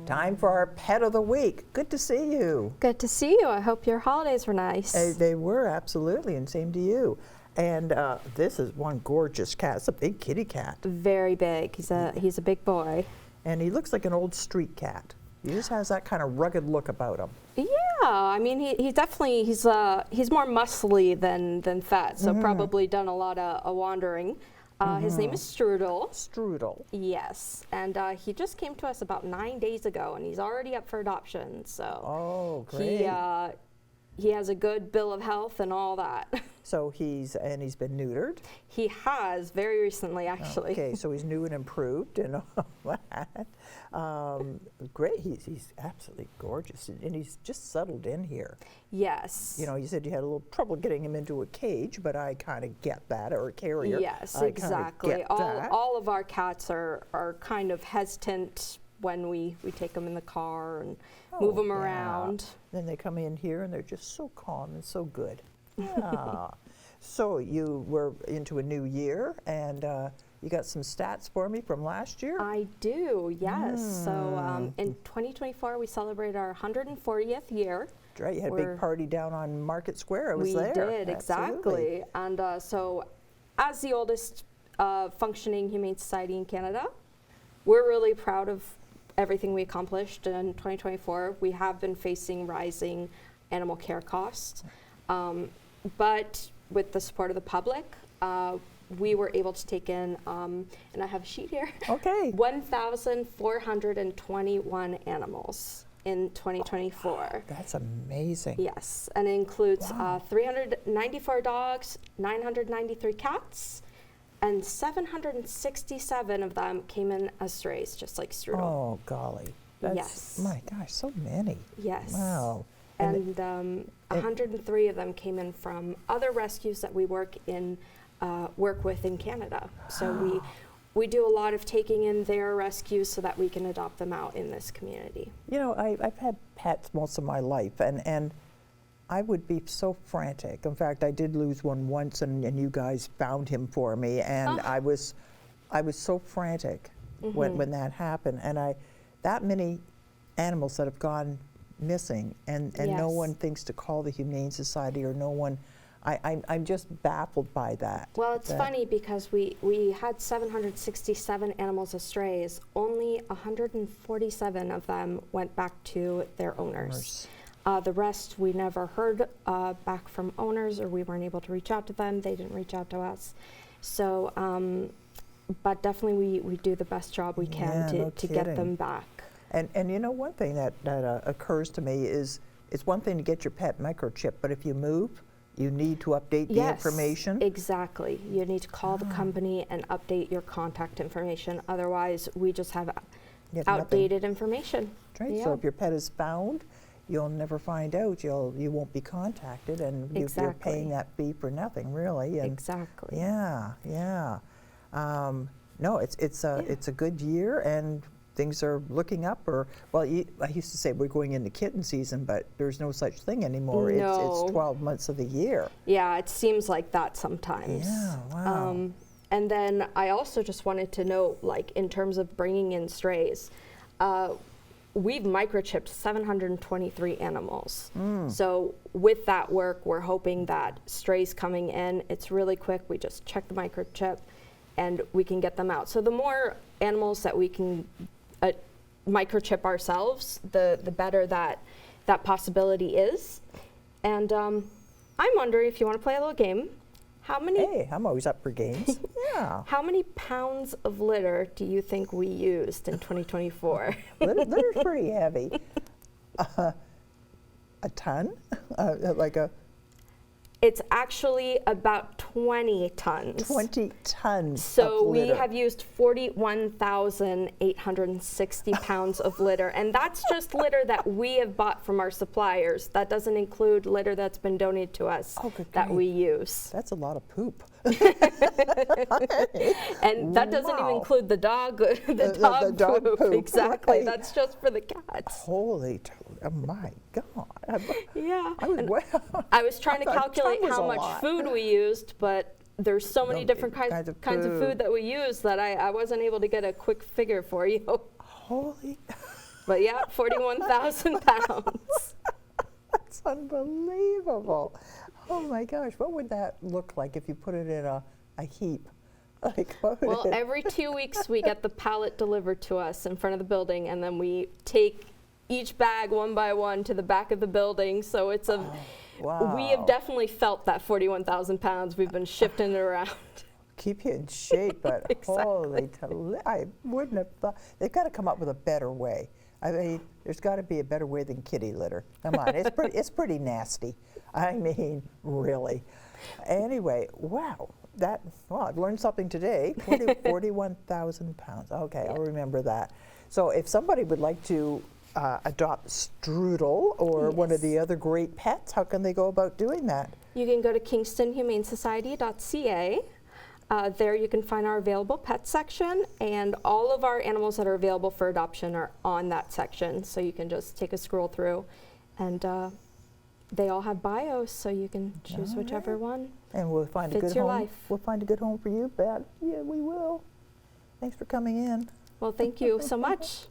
Time for our pet of the week. Good to see you. Good to see you. I hope your holidays were nice. They were, absolutely, and same to you. And this is one gorgeous cat. It's a big kitty cat. Very big. He's a big boy. And he looks like an old street cat. He just has that kind of rugged look about him. Yeah, I mean, he definitely, he's more muscly than fat, so probably done a lot of wandering. His name is Strudel. Strudel. Yes, and he just came to us about 9 days ago, and he's already up for adoption. So oh, great. He has a good bill of health and all that. So he's been neutered? He has, very recently, actually. Okay, so he's new and improved and all that. Great, he's absolutely gorgeous, and he's just settled in here. Yes. You know, you said you had a little trouble getting him into a cage, but I kind of get that, or a carrier. Yes, I exactly. Get that. All of our cats are kind of hesitant when we take them in the car and move them around. Then they come in here and they're just so calm and so good. Yeah. So you were into a new year, and you got some stats for me from last year? I do, yes. So in 2024, we celebrated our 140th year. That's right, you had a big party down on Market Square. I was there. We did, exactly. And so as the oldest functioning humane society in Canada, we're really proud of everything we accomplished in 2024. We have been facing rising animal care costs, but with the support of the public, we were able to take in, and I have a sheet here, okay, 1,421 animals in 2024. Wow, that's amazing. Yes, and it includes 394 dogs, 993 cats, and 767 of them came in as strays, just like Strudel. Oh, golly. That's, yes. My gosh, so many. Yes. Wow. And 103 of them came in from other rescues that we work with in Canada. So we do a lot of taking in their rescues so that we can adopt them out in this community. You know, I've had pets most of my life, and I would be so frantic. In fact, I did lose one once, and you guys found him for me, and I was so frantic when that happened. And that many animals that have gone missing, and yes, no one thinks to call the Humane Society, or no one. I'm just baffled by that. Well, it's funny because we had 767 animals as strays. Only 147 of them went back to their owners. The rest we never heard back from owners, or we weren't able to reach out to them. They didn't reach out to us. So, but definitely we do the best job we can to get them back. And you know, one thing that occurs to me is, it's one thing to get your pet microchip, but if you move, you need to update the information. Exactly. You need to call the company and update your contact information. Otherwise, we just have outdated information. Right. Yeah. So if your pet is found, you'll never find out. You won't be contacted, and you're paying that fee for nothing, really. And exactly. Yeah. Yeah. No, it's a good year, and things are looking up. Or, well, I used to say we're going into kitten season, but there's no such thing anymore. No. It's 12 months of the year. Yeah, it seems like that sometimes. Yeah, wow. And then I also just wanted to note, like, in terms of bringing in strays, we've microchipped 723 animals. So with that work, we're hoping that strays coming in, it's really quick. We just check the microchip and we can get them out. So the more animals that we can microchip ourselves, the better that possibility is. And I'm wondering if you want to play a little game. How many? Hey, I'm always up for games. Yeah. How many pounds of litter do you think we used in 2024? Litter's pretty heavy. A ton? It's actually about 20 tons. 20 tons. So of litter. we have used 41,860 pounds of litter, and that's just litter that we have bought from our suppliers. That doesn't include litter that's been donated to us that we use. That's a lot of poop. And that doesn't even include the dog, the dog poop. Exactly. Right. That's just for the cats. Holy, oh my God. Yeah. I was trying to calculate how much food we used, but there's so many different kinds of food that we use that I wasn't able to get a quick figure for you. Holy. But yeah, 41,000 pounds. That's unbelievable. Oh my gosh, what would that look like if you put it in a heap? Like, what would Well, it- every 2 weeks we get the pallet delivered to us in front of the building, and then we take each bag one by one to the back of the building. So it's a, wow. we have definitely felt that 41,000 pounds. We've been shifting it around. Keep you in shape, but Exactly. holy, I wouldn't have thought. They've got to come up with a better way. I mean, there's got to be a better way than kitty litter. Come on, it's pretty nasty. I mean, really. Anyway, wow. Well, I've learned something today. 41,000 pounds. Okay, Yeah. I'll remember that. So if somebody would like to adopt Strudel or one of Yes. the other great pets, how can they go about doing that? You can go to kingstonhumanesociety.ca. There you can find our available pet section, and all of our animals that are available for adoption are on that section. So you can just take a scroll through, and they all have bios, so you can choose All whichever right. one. And we'll find a Fits good your home. life. We'll find a good home for you, Bet. Yeah, we will. Thanks for coming in. Well, thank you so much.